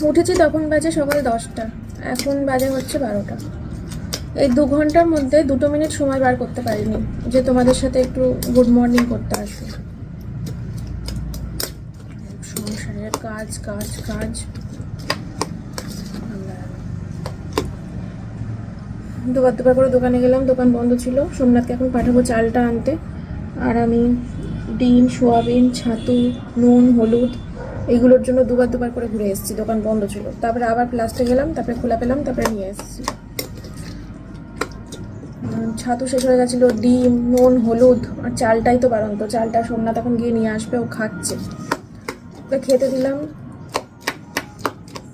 উঠেছি তখন বাজে সকাল 10টা, এখন বাজে হচ্ছে 12টা। এই 2 ঘন্টার মধ্যে 2 মিনিট সময় বার করতে পারিনি যে তোমাদের সাথে একটু গুড মর্নিং করতে আসবো। সংসারের কাজ কাজ কাজ। দুবার করে দোকানে গেলাম, দোকান বন্ধ ছিল। সোমনাথকে এখন পাঠাবো চালটা আনতে। আর আমি ডিম, সোয়াবিন, ছাতু, নুন, হলুদ এইগুলোর জন্য দুবার করে ঘুরে এসেছি, দোকান বন্ধ ছিল। তারপরে আবার লাস্টে গেলাম, তারপরে খোলা পেলাম, তারপরে নিয়ে এসেছি। ছাতু শেষ হয়ে গেছিলো, ডিম, নুন, হলুদ আর চালটাই তো বারন্ত। চালটা সোমনাথ এখন গিয়ে নিয়ে আসবে, ও খাচ্ছে। ওকে খেতে দিলাম,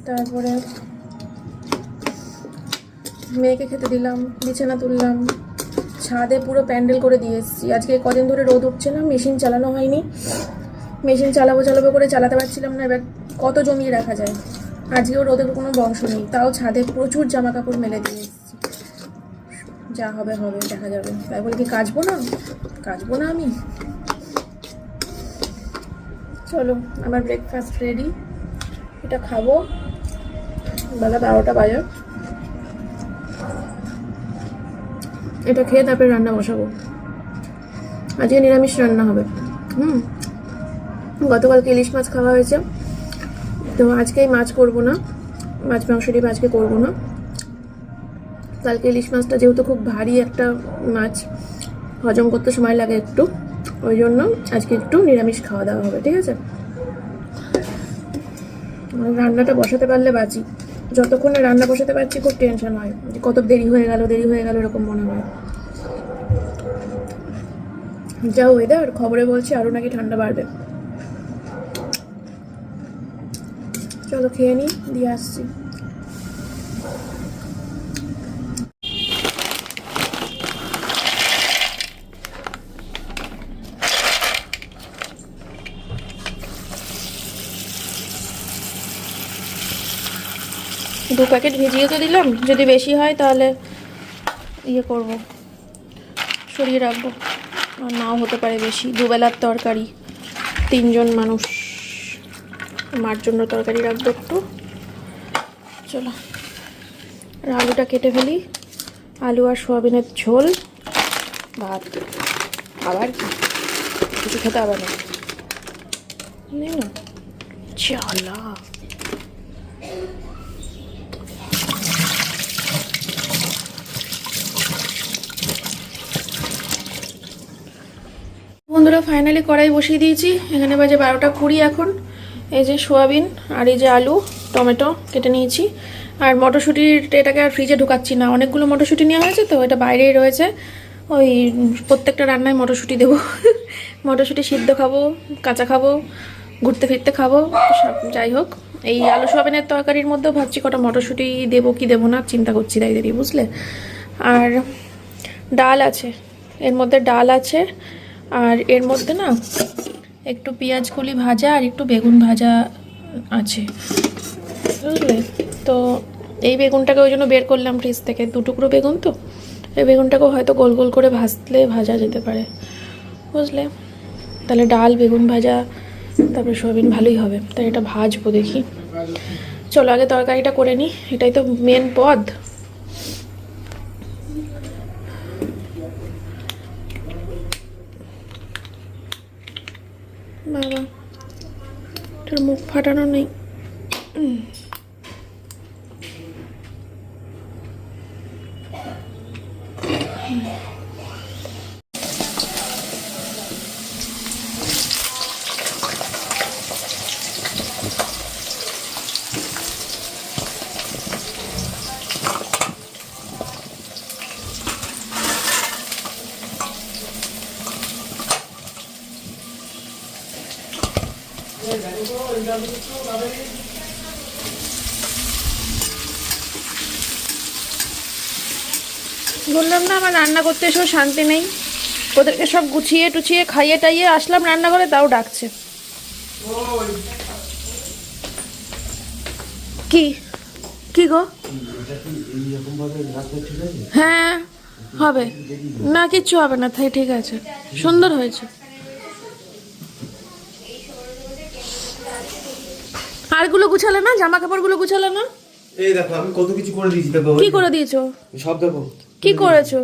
তারপরে মেয়েকে খেতে দিলাম, বিছানা তুললাম, ছাদে পুরো প্যান্ডেল করে দিয়ে এসেছি। আজকে কদিন ধরে রোদ উঠছে না, মেশিন চালানো হয়নি। মেশিন চালাবো করে চালাতে পারছিলাম না, এবার কত জমিয়ে রাখা যায়। আজকেও রোদের কোনো বংশ নেই, তাও ছাদে প্রচুর জামা কাপড় মেলে দিয়ে এসেছি। যা হবে হবে, দেখা যাবে। তাই বলে কি কাচবো না আমি? চলো, আমার ব্রেকফাস্ট রেডি, এটা খাবো। বেলা 12টা বাজে। এটা খেয়ে তারপরে রান্না বসাবো। আজকে নিরামিষ রান্না হবে। গতকালকে ইলিশ মাছ খাওয়া হয়েছে, তো আজকেই মাছ করব না, মাছ মাংস ডিম আজকে করবো না। কালকে ইলিশ মাছটা যেহেতু খুব ভারী একটা মাছ, হজম করতে সময় লাগে একটু, ওই জন্য আজকে একটু নিরামিষ খাওয়া দাওয়া হবে, ঠিক আছে? রান্নাটা বসাতে পারলে বাঁচি। যতক্ষণে রান্না বসাতে পারছি খুব টেনশন হয়, কত দেরি হয়ে গেল এরকম মনে হয়। যা ওয়েদার, খবরে বলছে আরও নাকি ঠান্ডা বাড়বে। চলো খেয়ে নিই, দিয়ে আসছি। দু প্যাকেট ভিজিয়ে তো দিলাম, যদি বেশি হয় তাহলে ইয়ে করব, সরিয়ে রাখবো। আর নাও হতে পারে বেশি, দুবেলার তরকারি, 3 জন মানুষ, মার জন্য তরকারি রাখবো একটু। চলো, আর আলুটা কেটে ফেলি। আলু আর সোয়াবিনের ঝোল, ভাত। আবার কিছু খেতে হবে না, চলা। বন্ধুরা, ফাইনালি কড়াই বসিয়ে দিয়েছি। এখানে বাজে 12টা 20 এখন। এই যে সোয়াবিন আর এই যে আলু টমেটো কেটে নিয়েছি। আর মটরশুঁটির এটাকে আর ফ্রিজে ঢুকাচ্ছি না, অনেকগুলো মটরশুঁটি নেওয়া হয়েছে তো, এটা বাইরেই রয়েছে। ওই প্রত্যেকটা রান্নায় মটরশুঁটি দেবো। মটরশুঁটি সিদ্ধ খাবো, কাঁচা খাবো, ঘুরতে ফিরতে খাবো, যাই হোক। এই আলু সোয়াবিনের তরকারির মধ্যেও ভাবছি কটা মটরশুঁটি দেবো কি দেবো না, চিন্তা করছি তাই দেরি, বুঝলে। আর ডাল আছে, এর মধ্যে ডাল আছে। আর এর মধ্যে না একটু পেঁয়াজ কলি ভাজা আর একটু বেগুন ভাজা আছে, বুঝলে। তো এই বেগুনটাকে ওই জন্য বের করলাম ফ্রিজ থেকে, 2 টুকরো বেগুন তো, এই বেগুনটাকেও হয়তো গোল গোল করে ভাজা যেতে পারে, বুঝলে। তাহলে ডাল, বেগুন ভাজা, তারপরে সোয়াবিন ভালোই হবে। তাই এটা ভাজবো, দেখি। চলো আগে তরকারিটা করে নিই, এটাই তো মেন পদ। বাবা, এটার মুখ ফাটানো নেই। বললাম না, আমার রান্না করতে এসেও শান্তি নেই। ওদেরকে সব গুছিয়ে টুছিয়ে খাইয়ে টাইয়ে আসলাম রান্নাঘরে, তাও ডাকছে। কি কি গো? হ্যাঁ হবে না, কিচ্ছু হবে না, তাই ঠিক আছে, সুন্দর হয়েছে। বারগুলো গুছালে না, জামা কাপড়গুলো গুছালে না? এই দেখো আমি কত কিছু করে দিয়েছি, দেখো কি করে দিয়েছো? সব দেখো কি করেছো?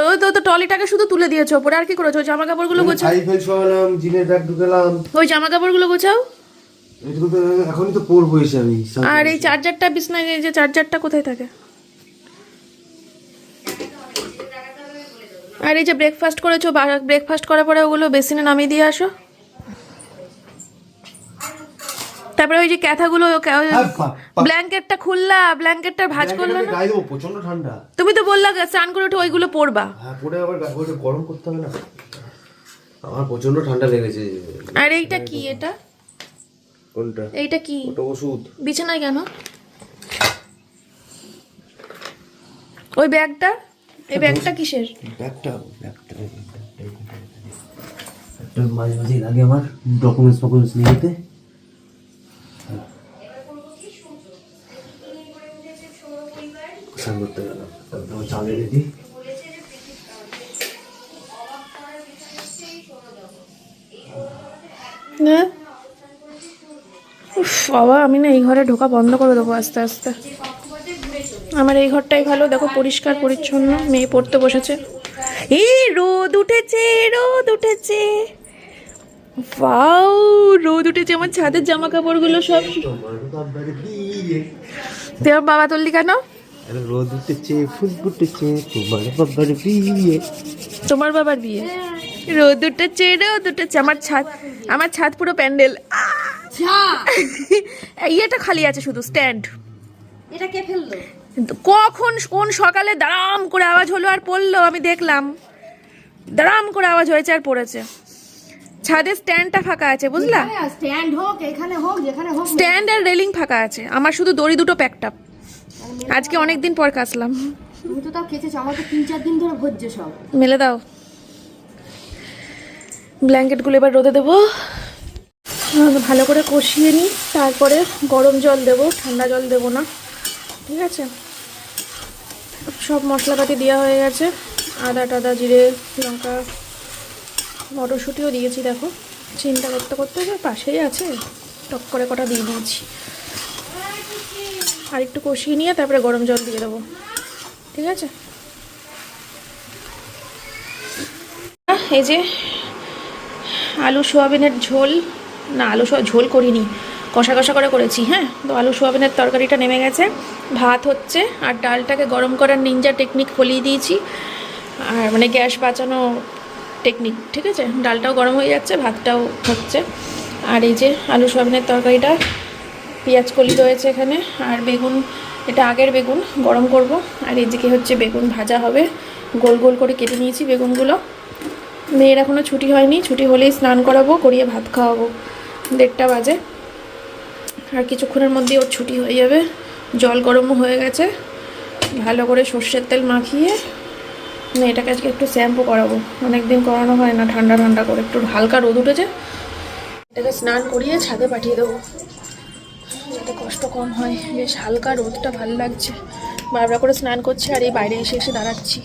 ওই তো ট্রলিটাকে শুধু তুলে দিয়েছো, পরে আর কি করেছো? জামা কাপড়গুলো গোছাও। ফাইল ফাইল সরালাম, জিনের ব্যাগ ঢুকালাম। ওই জামা কাপড়গুলো গোছাও। এটুকু তো এখনই তো পরবো এসে আমি। আর এই চার্জারটা বিছনায়, এই যে চার্জারটা কোথায় থাকে? আর এই যে ব্রেকফাস্ট করেছো, ব্রেকফাস্ট করার পরে ওগুলো বেসিনে নামিয়ে দিয়ে আসো। তারপরে ওই যে ক্যাথাগুলো, ব্ল্যাঙ্কেটটা খুললা, ব্ল্যাঙ্কেটটা ভাঁজ করলে না? গায়ে দেবো, প্রচন্ড ঠান্ডা। তুমি তো বললা স্নান করে উঠে ওইগুলো পরবা। হ্যাঁ, পরে আবার গায়ে গরম করতে হবে না? আমার প্রচন্ড ঠান্ডা লেগেছে। আর এইটা কি? এটা কোনটা? এইটা কি? ওটা ওষুধ। বিছানায় কেন? ওই ব্যাগটা, এই ব্যাগটা কিসের? ব্যাগটা মাঝে মাঝে লাগে আমার ডকুমেন্টস নিয়ে যেতে। করতে গেলাম, তারপর চালে রেডি। বাবা, আমি না এই ঘরে ঢোকা বন্ধ করে দেবো আস্তে আস্তে। আমার এই ঘরটাই ভালো, দেখো পরিষ্কার পরিচ্ছন্ন। মেয়ে পড়তে বসেছে। এই রোদ উঠেছে, রোদ উঠেছে, ওয়াও রোদ উঠেছে। আমার ছাদের জামা কাপড়গুলো সব। তোমার বাবা তুললি কেন? রোদ উঠেছে, ফুল ফুটেছে, তোমার বাবার বিয়ে। তোমার বাবার বিয়ে? রোদ উঠেছে, রোদ উঠেছে। আমার ছাদ পুরো প্যান্ডেল। ইয়েটা খালি আছে শুধু, স্ট্যান্ড। এটা কে ফেললো? কখন কোন সকালে দাঁড়াম করে আওয়াজ হলো আর পড়লো, আমি দেখলাম। দাঁড়াম করে আওয়াজ হয়েছে আর পড়েছে। ছাদের স্ট্যান্ডটা ফাঁকা আছে, বুঝলা? স্ট্যান্ড হোক, এখানে হোক, যেখানে হোক, স্ট্যান্ড আর রেলিং ফাঁকা আছে। আমার শুধু দড়ি দুটো প্যাকটাপ। আজকে অনেকদিন পর কাচলাম। তুমি তো তাও কেচেছো, আমার তো 3-4 দিন ধরে ভজ্জে সব। মেলে দাও ব্ল্যাঙ্কেটগুলো, এবার রোদে দেবো। ভালো করে কষিয়ে নিই, তারপরে গরম জল দেবো, ঠান্ডা জল দেবো না, ঠিক আছে? সব মশলাপাতি দেওয়া হয়ে গেছে, আদা টাদা, জিরে, লঙ্কা, মটরশুঁটিও দিয়েছি। দেখো, চিন্তা করতে করতে পাশেই আছে, টক করে কটা দিয়ে দিয়েছি। আর একটু কষিয়ে নিয়ে তারপরে গরম জল দিয়ে দেবো, ঠিক আছে? এই যে আলু সোয়াবিনের ঝোল, না আলু ঝোল করিনি, কষা কষা করে করেছি। হ্যাঁ, তো আলু সোয়াবিনের তরকারিটা নেমে গেছে, ভাত হচ্ছে, আর ডালটাকে গরম করার নিনজা টেকনিক ফলিয়ে দিয়েছি, আর মানে গ্যাস বাঁচানো টেকনিক, ঠিক আছে? ডালটাও গরম হয়ে যাচ্ছে, ভাতটাও হচ্ছে। আর এই যে আলু সোয়াবিনের তরকারিটা, পেঁয়াজ কলি রয়েছে এখানে, আর বেগুন, এটা আগের বেগুন, গরম করব। আর এদিকে হচ্ছে বেগুন ভাজা হবে, গোল গোল করে কেটে নিয়েছি বেগুনগুলো। মেয়ের এখনও ছুটি হয়নি, ছুটি হলেই স্নান করাবো, করিয়ে ভাত খাওয়াবো। 1:30 বাজে, আর কিছুক্ষণের মধ্যেই ওর ছুটি হয়ে যাবে। জল গরমও হয়ে গেছে, ভালো করে সর্ষের তেল মাখিয়ে মেয়েটাকে আজকে একটু শ্যাম্পু করাবো, অনেকদিন করানো হয় না। ঠান্ডা ঠান্ডা করে, একটু হালকা রোদ উঠেছে, এটাকে স্নান করিয়ে ছাদে পাঠিয়ে দেবো, যাতে কষ্ট কম হয়। বেশ হালকা রোদটা ভালো লাগছে, বারবার করে স্নান করছে, আর এই বাইরে এসে এসে দাঁড়াচ্ছি।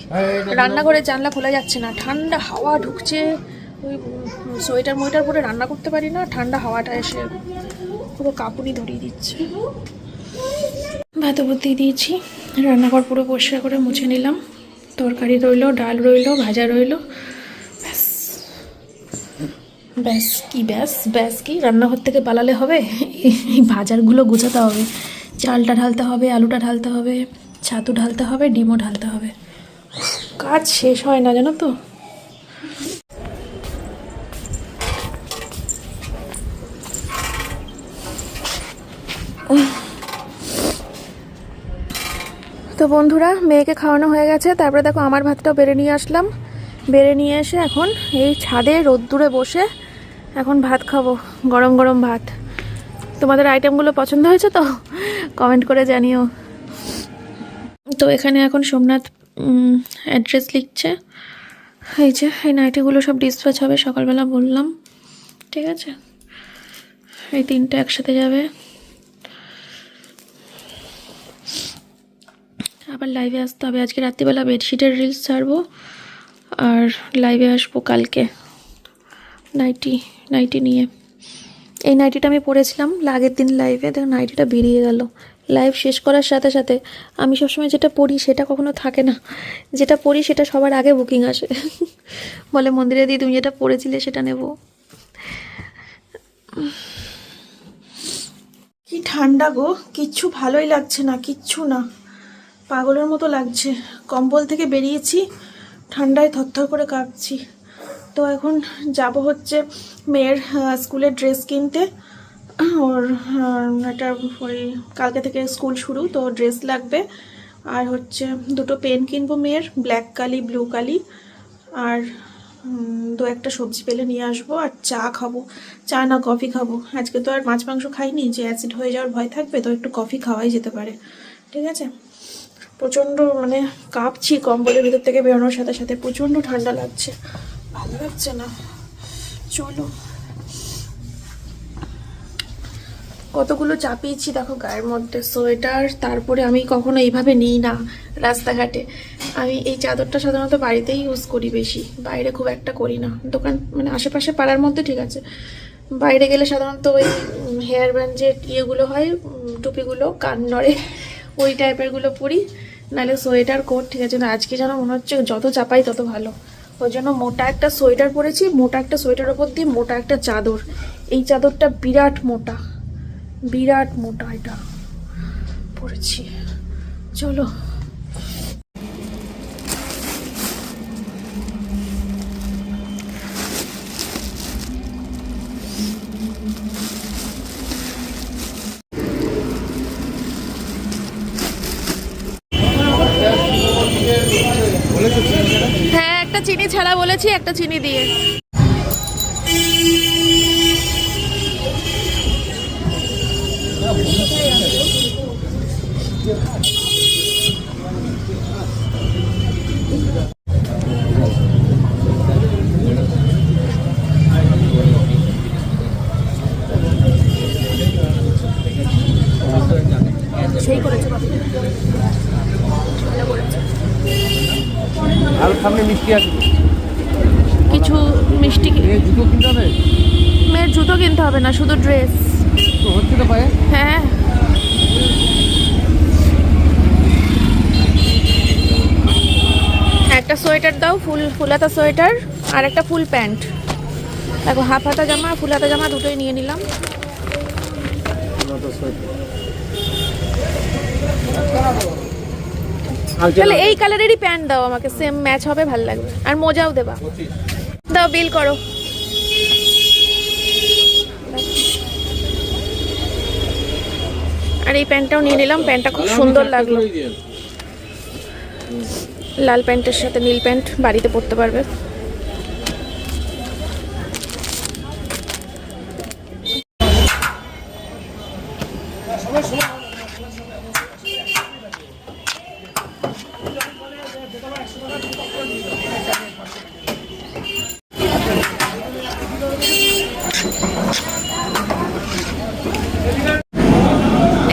রান্নাঘরের জানলা খোলা যাচ্ছে না, ঠান্ডা হাওয়া ঢুকছে। ওই সোয়েটার পরে রান্না করতে পারি না, ঠান্ডা হাওয়াটা এসে পুরো কাঁপুনি ধরিয়ে দিচ্ছে। ভাত দিয়ে দিয়েছি, রান্নাঘর পুরো পরিষ্কার করে মুছে নিলাম। তরকারি রইলো, ডাল রইলো, ভাজা রইলো, ব্যাস। ব্যাস কি ব্যাস কি, রান্নাঘর থেকে পালালে হবে? এই ভাজারগুলো গোছাতে হবে, চালটা ঢালতে হবে, আলুটা ঢালতে হবে, ছাতু ঢালতে হবে, ডিমও ঢালতে হবে। কাজ শেষ হয় না, জানো তো। তো বন্ধুরা, মেয়েকে খাওয়ানো হয়ে গেছে, তারপরে দেখো আমার ভাতটাও বেড়ে নিয়ে আসলাম। বেড়ে নিয়ে এসে এখন এই ছাদে রোদ্দুরে বসে এখন ভাত খাবো, গরম গরম ভাত। তোমাদের আইটেমগুলো পছন্দ হয়েছে তো কমেন্ট করে জানিও। তো এখানে এখন সোমনাথ অ্যাড্রেস লিখছে। এই যে এই নাইটিগুলো সব ডিসপ্যাচ হবে, সকালবেলা বললাম, ঠিক আছে? এই 3টে একসাথে যাবে। আবার লাইভে আসতে হবে, আজকে রাত্রিবেলা বেডশিটের রিলস ছাড়বো, আর লাইভে আসবো কালকে নাইটি নিয়ে। এই নাইটিটা আমি পরেছিলাম আগের দিন লাইভে, দেখো নাইটিটা বেরিয়ে গেল। লাইভ শেষ করার সাথে সাথে আমি সবসময় যেটা পড়ি সেটা কখনো থাকে না, যেটা পড়ি সেটা সবার আগে বুকিং আসে। বলে মন্দিরে দিয়ে তুমি যেটা পড়েছিলে সেটা নেব। কি ঠান্ডা গো, কিচ্ছু ভালোই লাগছে না, কিচ্ছু না, পাগলের মতো লাগছে। কম্বল থেকে বেরিয়েছি, ঠান্ডায় থরথর করে কাঁপছি। তো এখন যাব হচ্ছে মেয়ের স্কুলের ড্রেস কিনতে। ওর একটা ওই কালকে থেকে স্কুল শুরু, তো ড্রেস লাগবে। আর হচ্ছে দুটো পেন কিনবো মেয়ের, ব্ল্যাক কালি ব্লু কালি। আর দু একটা সবজি পেলে নিয়ে আসবো। আর চা খাবো, চা না কফি খাবো। আজকে তো আর মাছ মাংস খাইনি, যে অ্যাসিড হয়ে যাওয়ার ভয় থাকবে, তো একটু কফি খাওয়াই যেতে পারে। ঠিক আছে, প্রচণ্ড মানে কাঁপছি, কম্বলের ভিতর থেকে বেরোনোর সাথে সাথে প্রচণ্ড ঠান্ডা লাগছে, ভালো লাগছে না। চলো, কতগুলো চাপিয়েছি দেখো গায়ের মধ্যে, সোয়েটার। তারপরে আমি কখনো এইভাবে নিই না রাস্তাঘাটে। আমি এই চাদরটা সাধারণত বাড়িতেই ইউজ করি বেশি, বাইরে খুব একটা করি না। দোকান মানে আশেপাশে পাড়ার মধ্যে ঠিক আছে, বাইরে গেলে সাধারণত ওই হেয়ার ব্যান্ড যে ইয়েগুলো হয়, টুপিগুলো কান নড়ে, ওই টাইপেরগুলো পরি, নাহলে সোয়েটার কোট। ঠিক আছে, না আজকে যেন মনে হচ্ছে যত চাপাই তত ভালো। ওই জন্য মোটা একটা সোয়েটার পরেছি, মোটা একটা সোয়েটার ওপর দিয়ে মোটা একটা চাদর। এই চাদরটা বিরাট মোটা, বিরাট মোটা, এটা পরেছি। চলো, হ্যাঁ একটা চিনি ছাড়া বলেছি, একটা চিনি দিয়ে। সেই করেছে আর সামনে মিষ্টি আসবে, কিছু মিষ্টি। জুতো কিনতে হবে। মেয়ের জুতো কিনতে হবে না, শুধু ড্রেস। তো হচ্ছে তো পায়ে। হ্যাঁ, একটা সোয়েটার দাও, ফুল হাতা সোয়েটার, আর একটা ফুল প্যান্ট। দেখো হাফ হাতা জামা আর ফুল হাতা জামা দুটোই নিয়ে নিলাম। তাহলে এই কালারেরই প্যান্ট দাও আমাকে, সেম ম্যাচ হবে, ভালো লাগবে। আর মোজাও দেবা। দাও, বিল করো। আর এই প্যান্টটাও নিয়ে নিলাম, প্যান্টটা খুব সুন্দর লাগলো, লাল প্যান্টের সাথে নীল প্যান্ট, বাড়িতে পরতে পারবে।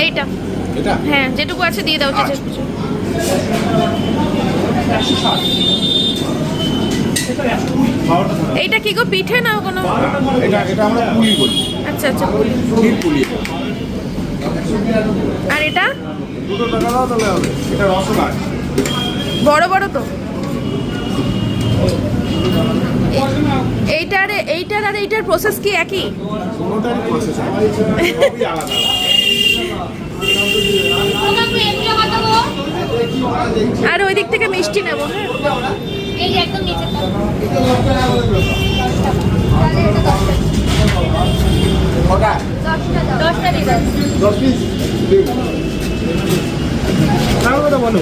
এইটা, হ্যাঁ যেটুকু আছে দিয়ে দাও। এইটা কি গো, পিঠে না কোনো? এটা আমরা পুলি বলি। আচ্ছা আচ্ছা, পুলি। পুলি। আর এটা 2 টাকা দাও তাহলে হবে। এটা রসগোল্লা। বড় বড় তো। এইটার আর এইটার প্রসেস কি একই? কোনোটারই প্রসেস সবই আলাদা। আর ওই দিক থেকে মিষ্টি নেব। এই যে একদম নিচে কটা? 10টা দিয়ে দাও। 10 পিস। তাহলে বলো।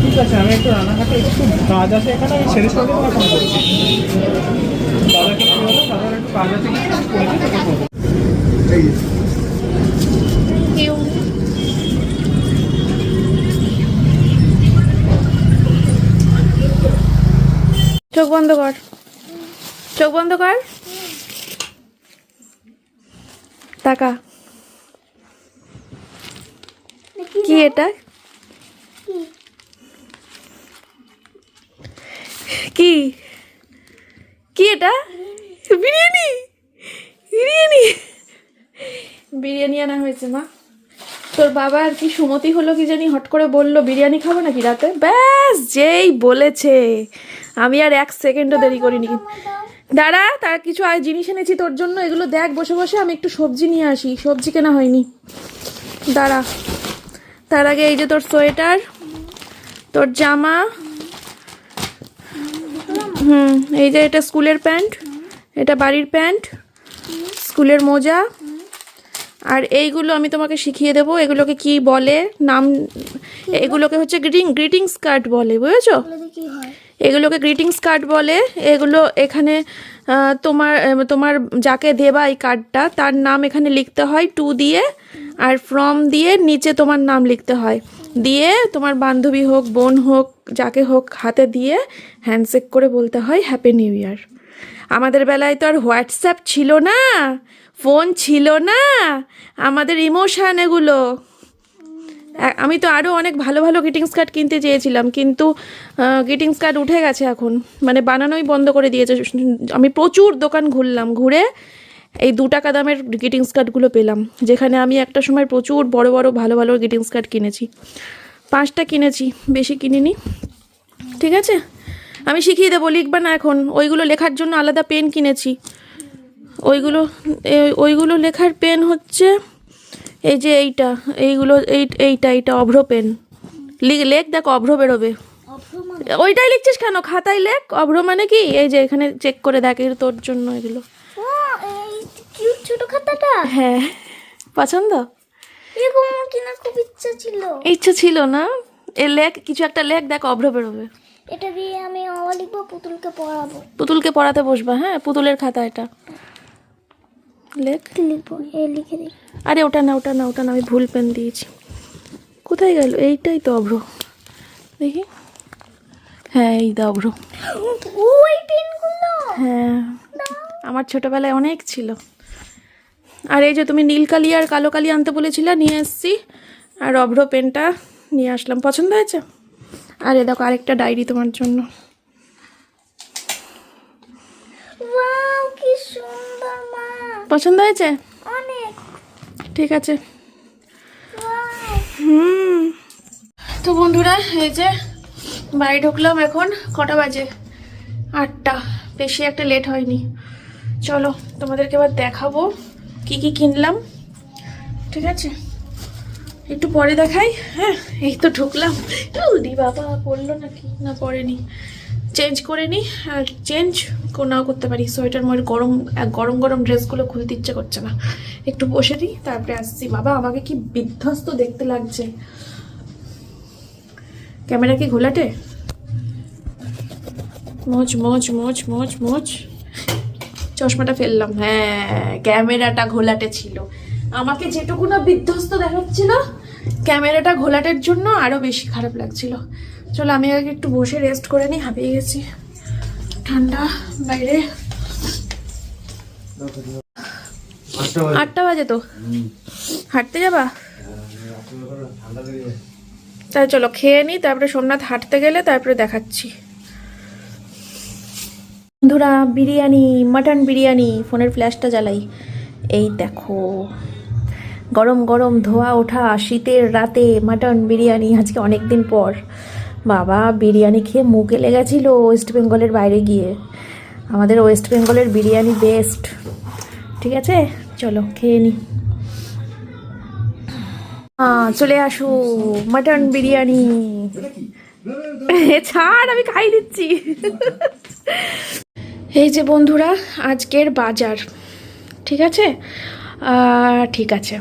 ঠিক আছে, আমি একটু রানাঘাটে একটু কাজ আছে এখানে, আমি শেষ করে তোমাকে ফোন করছি। দাদাকে কি হলো, দাদার একটু কাজ আছে, কিছু করেছি তোকে ফোন করছি। এই চোখ বন্ধ কর, চোখ বন্ধ কর, টাকা। কি এটা? কি কি এটা? বিরিয়ানি বিরিয়ানি বিরিয়ানি আনা হয়েছে মা। তোর বাবা আর কি সুমতি হলো কি জানি, হট করে বললো বিরিয়ানি খাবো নাকি রাতে, ব্যাস যেই বলেছে আমি আর 1 সেকেন্ডও দেরি করিনি। দাঁড়া, তার কিছু জিনিস এনেছি তোর জন্য, এগুলো দেখ বসে বসে। আমি একটু সবজি নিয়ে আসি, সবজি কেনা হয়নি, দাঁড়া। তার আগে এই যে তোর সোয়েটার, তোর জামা, এই যে এটা স্কুলের প্যান্ট, এটা বাড়ির প্যান্ট, স্কুলের মোজা, আর এইগুলো আমি তোমাকে শিখিয়ে দেবো এগুলোকে কি বলে নাম। এগুলোকে হচ্ছে গ্রিটিংস কার্ড বলে, বুঝেছো? এগুলোকে গ্রিটিংস কার্ড বলে। এগুলো এখানে তোমার তোমার যাকে দেবা এই কার্ডটা তার নাম এখানে লিখতে হয় 2 দিয়ে, আর ফ্রম দিয়ে নিচে তোমার নাম লিখতে হয়, দিয়ে তোমার বান্ধবী হোক বোন হোক যাকে হোক হাতে দিয়ে হ্যান্ডশেক করে বলতে হয় হ্যাপি নিউ ইয়ার। আমাদের বেলায় তো আর হোয়াটসঅ্যাপ ছিল না, ফোন ছিল না, আমাদের ইমোশন এগুলো। আমি তো আরও অনেক ভালো ভালো গ্রিটিংস কার্ড কিনতে চেয়েছিলাম, কিন্তু গ্রিটিংস কার্ড উঠে গেছে এখন, মানে বানানোই বন্ধ করে দিয়েছে। আমি প্রচুর দোকান ঘুরলাম, ঘুরে এই 2 টাকা দামের গ্রিটিংস কার্ডগুলো পেলাম, যেখানে আমি একটা সময় প্রচুর বড় বড় ভালো ভালো গ্রিটিংস কার্ড কিনেছি। 5টা কিনেছি, বেশি কিনিনি। ঠিক আছে, আমি শিখিয়ে দেবো, লিখবা না এখন। ওইগুলো লেখার জন্য আলাদা পেন কিনেছি। ওইগুলো লেখার পেন হচ্ছে এই যে এইটা অভ্র পেন। লেখ, দেখ অভ্র বেরোবে। ওইটাই লিখছিস কেন? খাতায় লেখ অভ্র মানে কি। এই যে এখানে চেক করে দেখ, তোর জন্য এগুলো। ছোট খাতাটা, হ্যাঁ পছন্দ? এরকম কেনার খুব ইচ্ছা ছিল না? লেখ, কিছু একটা লেখ, দেখ অভ্র বেরোবে। এটা দিয়ে আমি লিখবো, পুতুলকে পড়াবো। পুতুলকে পড়াতে বসবা? হ্যাঁ, পুতুলের খাতা এটা। লিখবো, লিখে দিই। আরে ওটা না, আমি ভুল পেন দিয়েছি। কোথায় গেল? এইটাই তো অভ্র, দেখি। হ্যাঁ এই দা অভ্র। ওই পেনগুলো, হ্যাঁ আমার ছোটবেলায় অনেক ছিল। আর এই যে তুমি নীল কালি আর কালো কালি আনতে বলেছিলে, নিয়ে এসছি। আর অভ্র পেনটা নিয়ে আসলাম, পছন্দ হয়েছে? আর এ দেখো আরেকটা ডায়েরি তোমার জন্য। ওয়াও কি সুন্দর মা, পছন্দ হয়েছে? অনেক। ঠিক আছে। তো বন্ধুরা, এই যে বাড়ি ঢুকলাম। এখন কটা বাজে? 8টা। বেশি একটা লেট হয়নি। চলো তোমাদেরকে এবার দেখাবো কি কি কিনলাম। ঠিক আছে, একটু পরে দেখাই। হ্যাঁ এই তো ঢুকলাম। দি বাবা পড়লো নাকি? না পড়েনি। চেঞ্জ করে নিই, আর চেঞ্জ নাও করতে পারি। সোয়েটার ময়ের গরম গরম ড্রেসগুলো খুলতে ইচ্ছে করছে না। একটু বসে দিই, তারপরে আসছি। বাবা আমাকে কি বিধ্বস্ত দেখতে লাগছে। ক্যামেরা কি ঘোলাটে? মোচ মোচ মোচ মোচ মোচ। চশমাটা ফেললাম। হ্যাঁ ক্যামেরাটা ঘোলাটে ছিল। আমাকে যেটুকু না বিধ্বস্ত দেখাচ্ছিল, ক্যামেরাটা ঘোলাটের জন্য আরো বেশি খারাপ লাগছিল। চলো আমি আগে একটু বসে রেস্ট করে নিই, হাঁপিয়ে গেছি। ঠান্ডা বাইরে। 8টা বাজে তো, হাঁটতে যাবা? তাই চলো খেয়ে নিই, তারপরে সোমনাথ হাঁটতে গেলে তারপরে দেখাচ্ছি। বন্ধুরা বিরিয়ানি, মাটন বিরিয়ানি। ফোনের ফ্ল্যাশটা জ্বালাই। এই দেখো গরম গরম ধোয়া ওঠা শীতের রাতে মাটন বিরিয়ানি। আজকে অনেক দিন পর। বাবা বিরিয়ানি খেয়ে মুখে লেগেছিল ওয়েস্ট বেঙ্গলের বাইরে গিয়ে। আমাদের ওয়েস্ট বেঙ্গলের বিরিয়ানি বেস্ট। ঠিক আছে চলো খেয়ে নিই। চলে আসো মাটন বিরিয়ানি। ছাড়, আমি খাই দিচ্ছি। এই যে বন্ধুরা আজকের বাজার। ঠিক আছে ঠিক আছে।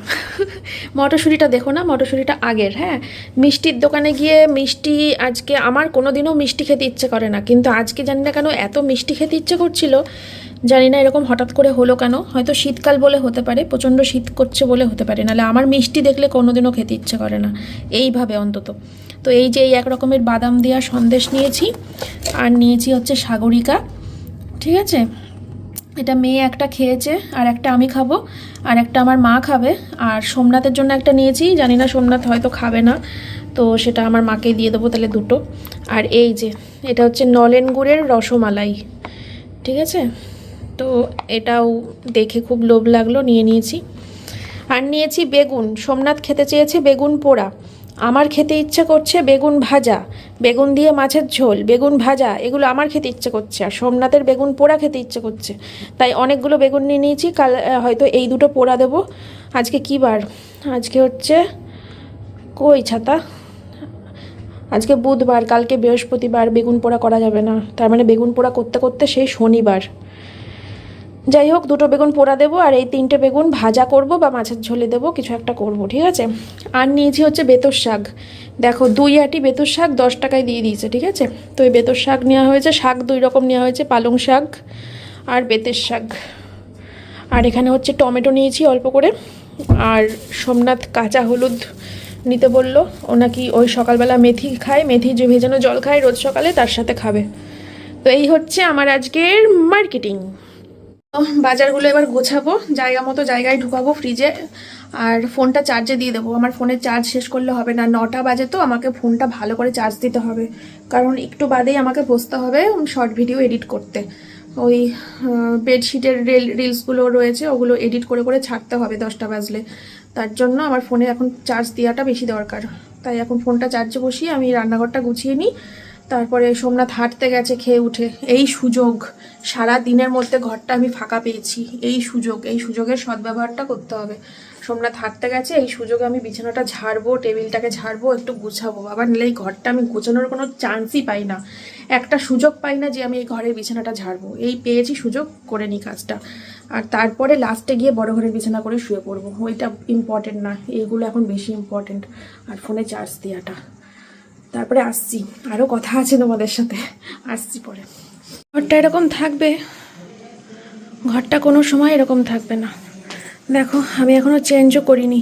মটরশুঁটিটা দেখো না, মটরশুঁটিটা আগের। হ্যাঁ মিষ্টির দোকানে গিয়ে মিষ্টি, আজকে আমার কোনো দিনও মিষ্টি খেতে ইচ্ছে করে না, কিন্তু আজকে জানি না কেন এত মিষ্টি খেতে ইচ্ছে করছিল। জানি না এরকম হঠাৎ করে হলো কেন। হয়তো শীতকাল বলে হতে পারে, প্রচণ্ড শীত করছে বলে হতে পারে, নাহলে আমার মিষ্টি দেখলে কোনোদিনও খেতে ইচ্ছে করে না এইভাবে অন্তত। তো এই যে এই এক রকমের বাদাম দেওয়া সন্দেশ নিয়েছি, আর নিয়েছি হচ্ছে সাগরিকা। ঠিক আছে, এটা মেয়ে একটা খেয়েছে, আর একটা আমি খাবো, আর একটা আমার মা খাবে। আর সোমনাথের জন্য একটা নিয়েছি, জানি না সোমনাথ হয়তো খাবে না, তো সেটা আমার মাকেই দিয়ে দেবো তাহলে 2টো। আর এই যে এটা হচ্ছে নলেন গুড়ের রসমালাই। ঠিক আছে, তো এটাও দেখে খুব লোভ লাগলো, নিয়ে নিয়েছি। আর নিয়েছি বেগুন, সোমনাথ খেতে চেয়েছে বেগুন পোড়া, আমার খেতে ইচ্ছে করছে বেগুন ভাজা, বেগুন দিয়ে মাছের ঝোল, বেগুন ভাজা, এগুলো আমার খেতে ইচ্ছে করছে, আর সোমনাথের বেগুন পোড়া খেতে ইচ্ছে করছে। তাই অনেকগুলো বেগুন নিয়ে নিয়েছি, কাল হয়তো এই দুটো পোড়া দেবো। আজকে কী বার? আজকে হচ্ছে কই ছাতা, আজকে বুধবার, কালকে বৃহস্পতিবার, বেগুন পোড়া করা যাবে না, তার মানে বেগুন পোড়া করতে করতে সেই শনিবার। যাই হোক, দুটো বেগুন পোড়া দেবো, আর এই 3টে বেগুন ভাজা করব বা মাছের ঝোলে দেবো, কিছু একটা করব, ঠিক আছে। আর নিয়েছি হচ্ছে বেতর শাক, দেখো 2 আঁটি বেতর শাক 10 টাকায় দিয়ে দিয়েছে, ঠিক আছে। তো এই বেতর শাক নেওয়া হয়েছে, শাক 2 রকম নেওয়া হয়েছে, পালং শাক আর বেতের শাক। আর এখানে হচ্ছে টমেটো নিয়েছি অল্প করে, আর সোমনাথ কাঁচা হলুদ নিতে বললো, ও নাকি ওই সকালবেলা মেথি খায়, মেথি যে ভেজানো জল খায় রোজ সকালে, তার সাথে খাবে। তো এই হচ্ছে আমার আজকের মার্কেটিং। বাজারগুলো এবার গোছাবো, জায়গা মতো জায়গায় ঢুকাবো ফ্রিজে, আর ফোনটা চার্জে দিয়ে দেবো। আমার ফোনের চার্জ শেষ করলে হবে না, 9টা বাজে, তো আমাকে ফোনটা ভালো করে চার্জ দিতে হবে, কারণ একটু বাদেই আমাকে বসতে হবে শর্ট ভিডিও এডিট করতে। ওই বেডশিটের রিলসগুলো রয়েছে, ওগুলো এডিট করে করে ছাড়তে হবে 10টা বাজলে। তার জন্য আমার ফোনে এখন চার্জ দেওয়াটা বেশি দরকার। তাই এখন ফোনটা চার্জে বসিয়ে আমি রান্নাঘরটা গুছিয়ে নিই। তারপরে সোমনাথ হাঁটতে গেছে খেয়ে উঠে, এই সুযোগ, সারা দিনের মধ্যে ঘরটা আমি ফাঁকা পেয়েছি, এই সুযোগের সদ্ব্যবহারটা করতে হবে। সোমনাথ হাঁটতে গেছে, এই সুযোগে আমি বিছানাটা ঝাড়বো, টেবিলটাকে ঝাড়বো, একটু গুছাবো। বাবা নিলে এই ঘরটা আমি গোছানোর কোনো চান্সই পাই না, একটা সুযোগ পাই না যে আমি এই ঘরের বিছানাটা ঝাড়বো। এই পেয়েছি সুযোগ, করে নিই কাজটা, আর তারপরে লাস্টে গিয়ে বড় ঘরের বিছানা করে শুয়ে পড়বো। ওইটা ইম্পর্টেন্ট না, এইগুলো এখন বেশি ইম্পর্টেন্ট। আর ফোনে চার্জ দেওয়াটা, তারপরে আসছি, আরও কথা আছে তোমাদের সাথে, আসছি পরে। ঘরটা এরকম থাকবে, ঘরটা কোনো সময় এরকম থাকবে না। দেখো আমি এখনও চেঞ্জও করিনি,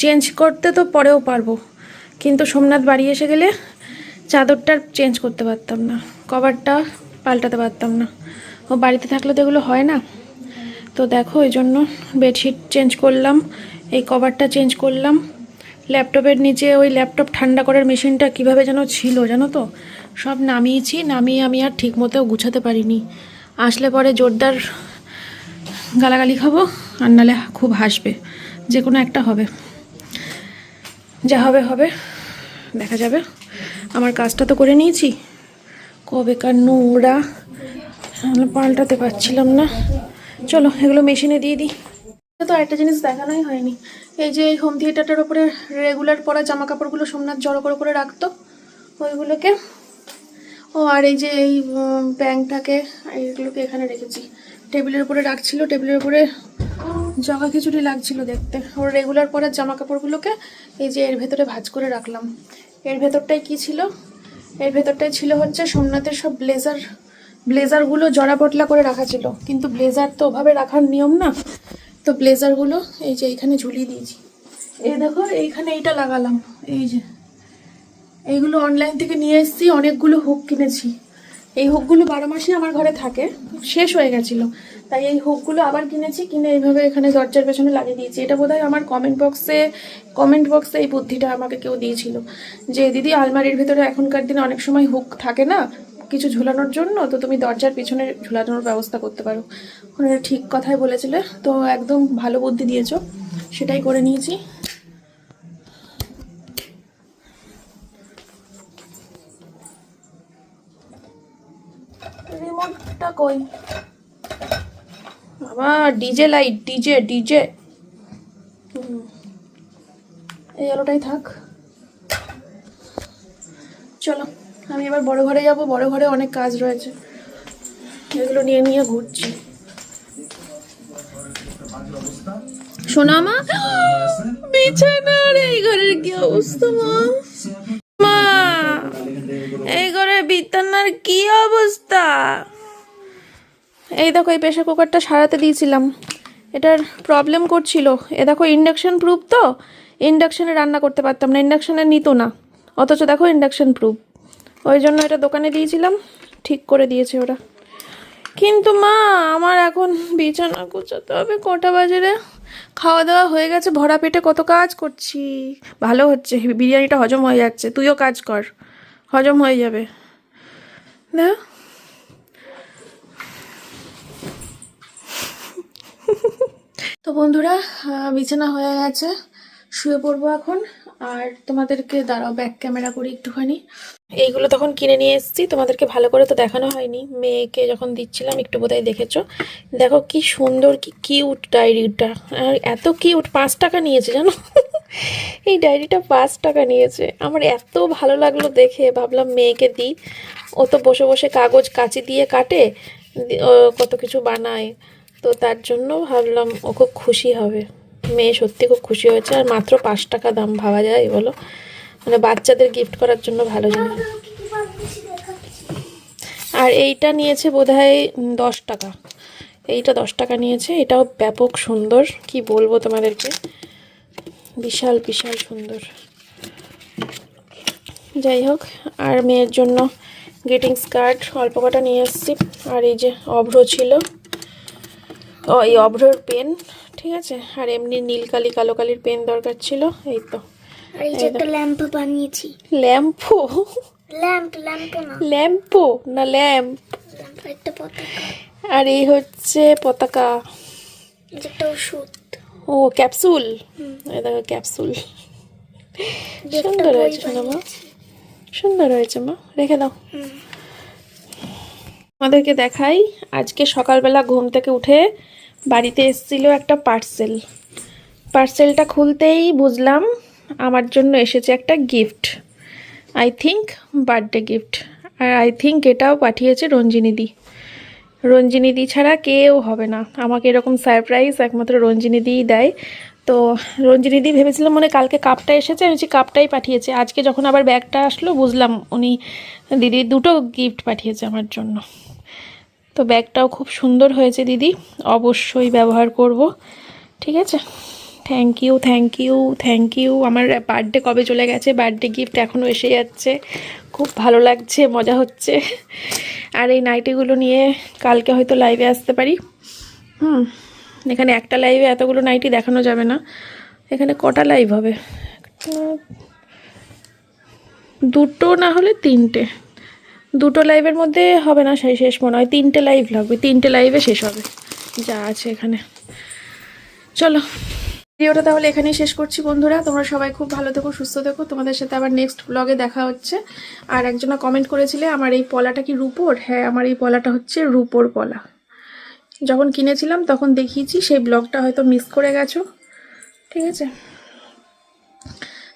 চেঞ্জ করতে তো পরেও পারবো, কিন্তু সোমনাথ বাড়ি এসে গেলে চাদরটা চেঞ্জ করতে পারতাম না, কভারটা পাল্টাতে পারতাম না। ও বাড়িতে থাকলে তো এগুলো হয় না। তো দেখো এই জন্য বেডশিট চেঞ্জ করলাম, এই কভারটা চেঞ্জ করলাম। ল্যাপটপের নিচে ওই ল্যাপটপ ঠান্ডা করার মেশিনটা কীভাবে যেন ছিল জানো তো, সব নামিয়েছি, নামিয়ে আমি আর ঠিক মতো গুছাতে পারিনি। আসলে পরে জোরদার গালাগালি খাবো, আর নাহলে খুব হাসবে, যে কোনো একটা হবে, যা হবে হবে, দেখা যাবে। আমার কাজটা তো করে নিয়েছি, কবেকার নোংরা পাল্টাতে পারছিলাম না। চলো এগুলো মেশিনে দিয়ে দিই। তো একটা জিনিস দেখানোই হয়নি, এই যে হোম থিয়েটারটার ওপরে রেগুলার পরা জামা কাপড়গুলো সোমনাথ জড়ো করে করে রাখতো, ওইগুলোকে, ও আর এই যে এই ব্যাংকটাকে, এইগুলোকে এখানে রেখেছি, টেবিলের উপরে রাখছিল, টেবিলের উপরে জগা খিচুড়ি লাগছিল দেখতে। ওর রেগুলার পরার জামা কাপড়গুলোকে এই যে এর ভেতরে ভাঁজ করে রাখলাম। এর ভেতরটাই কি ছিল? এর ভেতরটাই ছিল হচ্ছে সোমনাথের সব ব্লেজারগুলো জড়া পটলা করে রাখা ছিল, কিন্তু ব্লেজার তো ওভাবে রাখার নিয়ম না, তো ব্লেজারগুলো এই যে এইখানে ঝুলিয়ে দিয়েছি। এই দেখো এইখানে এইটা লাগালাম, এই যে এইগুলো অনলাইন থেকে নিয়ে এসেছি, অনেকগুলো হুক কিনেছি। এই হুকগুলো 12 মাসই আমার ঘরে থাকে, শেষ হয়ে গেছিলো, তাই এই হুকগুলো আবার কিনেছি, কিনে এইভাবে এখানে দরজার পেছনে লাগিয়ে দিয়েছি। এটা বোধহয় আমার কমেন্ট বক্সে এই বুদ্ধিটা আমাকে কেউ দিয়েছিল, যে দিদি আলমারির ভেতরে এখনকার দিনে অনেক সময় হুক থাকে না কিছু ঝুলানোর জন্য, তো তুমি দরজার পিছনে ঝুলানোর ব্যবস্থা করতে পারো। ওনারা ঠিক কথাই বলেছিলে, তো একদম ভালো বুদ্ধি দিয়েছো, সেটাই করে নিয়েছি। রিমোটটা কই? আবার ডিজে লাইট, ডিজে এই আলোটাই থাক। চলো আমি এবার বড় ঘরে যাব, বড় ঘরে অনেক কাজ রয়েছে, এগুলো নিয়ে নিয়ে ঘুরছি। শোনা মা, বিছানার এই ঘরের কি অবস্থা মা, এই ঘরে বিছানার কি অবস্থা? এই দেখো এই প্রেশার কুকারটা সারাতে দিয়েছিলাম, এটার প্রবলেম করছিল। এ দেখো ইন্ডাকশন প্রুফ, তো ইন্ডাকশানে রান্না করতে পারতাম না, ইন্ডাকশানে নিত না, অথচ দেখো ইন্ডাকশন প্রুফ, ওই জন্য এটা দোকানে দিয়েছিলাম, ঠিক করে দিয়েছে ওরা। কিন্তু মা আমার এখন বিছানা গোছাতে হবে, কটা বাজে রে? খাওয়া দাওয়া হয়ে গেছে, ভরা পেটে কত কাজ করছি। ভালো হচ্ছে, বিরিয়ানিটা হজম হয়ে যাচ্ছে, তুইও কাজ কর, হজম হয়ে যাবে না। তো বন্ধুরা, বিছানা হয়ে গেছে, শুয়ে পড়বো এখন। আর তোমাদেরকে দাঁড়াও ব্যাক ক্যামেরা করি একটুখানি। এইগুলো তখন কিনে নিয়ে এসেছি, তোমাদেরকে ভালো করে তো দেখানো হয়নি, মেয়েকে যখন দিচ্ছিলাম একটু বোধহয় দেখেছো। দেখো কি সুন্দর, কি কিউট ডায়েরিটা, আর এত কিউট, 5 টাকা নিয়েছে জানো। এই ডায়েরিটা 5 টাকা নিয়েছে। আমার এত ভালো লাগলো দেখে, ভাবলাম মেয়েকে দিই। ও তো বসে বসে কাগজ কাঁচি দিয়ে কাটে, ও কত কিছু বানায়, তো তার জন্য ভাবলাম ও খুব খুশি হবে। মেয়ে সত্যি খুব খুশি হয়েছে। আর মাত্র 5 টাকা দাম, ভাবা যায় বলো, মানে বাচ্চাদের গিফট করার জন্য ভালো জিনিস। আর এইটা নিয়েছে বোধহয় 10 টাকা, এইটা 10 টাকা নিয়েছে। এটাও ব্যাপক সুন্দর, কি বলবো তোমাদেরকে, বিশাল বিশাল সুন্দর। যাই হোক, আর মেয়ের জন্য গ্রিটিংস কার্ড অল্প কটা নিয়ে এসেছি। আর এই যে অভ্র ছিল, এই অভ্রর পেন, ঠিক আছে। আর এমনি নীল কালি কালো কালির পেন দরকার ছিল, এই তো। আর এই যে একটা ল্যাম্প বানিয়েছি। ল্যাম্পো? ল্যাম্প না, ল্যাম্পো না ল্যাম্প। ল্যাম্প একটা পতাকা। আর এই হচ্ছে পতাকা, এই যে একটা ওষুধ। ও ক্যাপসুল, এই দেখো ক্যাপসুল। সুন্দর হয়েছে শোনো মা, সুন্দর হয়েছে মা, রেখে দাও। আমাদেরকে দেখাই, আজকে সকালবেলা ঘুম থেকে উঠে বাড়িতে এসেছিল একটা পার্সেল। পার্সেলটা খুলতেই বুঝলাম আমার জন্য এসেছে একটা gift, I think birthday gift. আর আই থিঙ্ক এটাও পাঠিয়েছে রঞ্জিনীদি। রঞ্জিনীদি ছাড়া কেউ হবে না আমাকে এরকম সারপ্রাইজ, একমাত্র রঞ্জিনীদিই দেয়। তো রঞ্জিনীদি ভেবেছিলাম মানে কালকে কাপটা এসেছে, আমি কাপটাই পাঠিয়েছে। আজকে যখন আবার ব্যাগটা আসলো বুঝলাম উনি দিদি দুটো গিফট পাঠিয়েছে আমার জন্য। তো ব্যাগটাও খুব সুন্দর হয়েছে দিদি, অবশ্যই ব্যবহার করব, ঠিক আছে। Thank you thank you thank you. আমার বার্থডে কবে চলে গেছে, বার্থডে গিফট এখনও এসে যাচ্ছে, খুব ভালো লাগছে, মজা হচ্ছে। আর এই নাইটিগুলো নিয়ে কালকে হয়তো লাইভে আসতে পারি। এখানে একটা লাইভে এতগুলো নাইটি দেখানো যাবে না, এখানে কটা লাইভ হবে, দুটো না হলে তিনটে, দুটো লাইভের মধ্যে হবে না, শেষ মনে হয় 3টে লাইভ লাগবে, 3টে লাইভে শেষ হবে যা আছে এখানে। চলো ভিডিওটা তাহলে এখানেই শেষ করছি বন্ধুরা, তোমরা সবাই খুব ভালো থেকো, সুস্থ থেকো, তোমাদের সাথে আবার নেক্সট ব্লগে দেখা হচ্ছে। আর একজনা কমেন্ট করেছিলে আমার এই পলাটা কি রূপোর? হ্যাঁ, আমার এই পলাটা হচ্ছে রূপোর পলা। যখন কিনেছিলাম তখন দেখিয়েছি, সেই ব্লগটা হয়তো মিস করে গেছো, ঠিক আছে।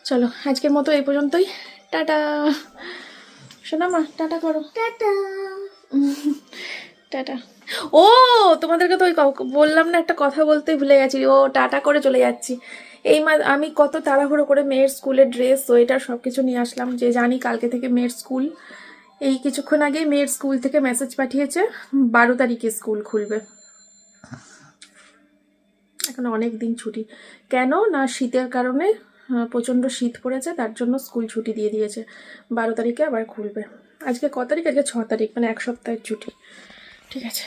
চলো আজকের মতো এই পর্যন্তই, টাটা। শোনা মা, টাটা করো। টাটা। টাটা। ও তোমাদেরকে তো ওই বললাম না, একটা কথা বলতে ভুলে গেছি, ও টাটা করে চলে যাচ্ছি। এই আমি কত তাড়াহুড়ো করে মেয়ের স্কুলের ড্রেস, সোয়েটার সব কিছু নিয়ে আসলাম, যে জানি কালকে থেকে মেয়ের স্কুল। এই কিছুক্ষণ আগে মেয়ের স্কুল থেকে মেসেজ পাঠিয়েছে 12 তারিখে স্কুল খুলবে। এখন অনেক দিন ছুটি, কেন না শীতের কারণে, প্রচণ্ড শীত পড়েছে, তার জন্য স্কুল ছুটি দিয়ে দিয়েছে। 12 তারিখে আবার খুলবে। আজকে ক তারিখ? আজকে 6 তারিখ, মানে 1 সপ্তাহের ছুটি, ঠিক আছে।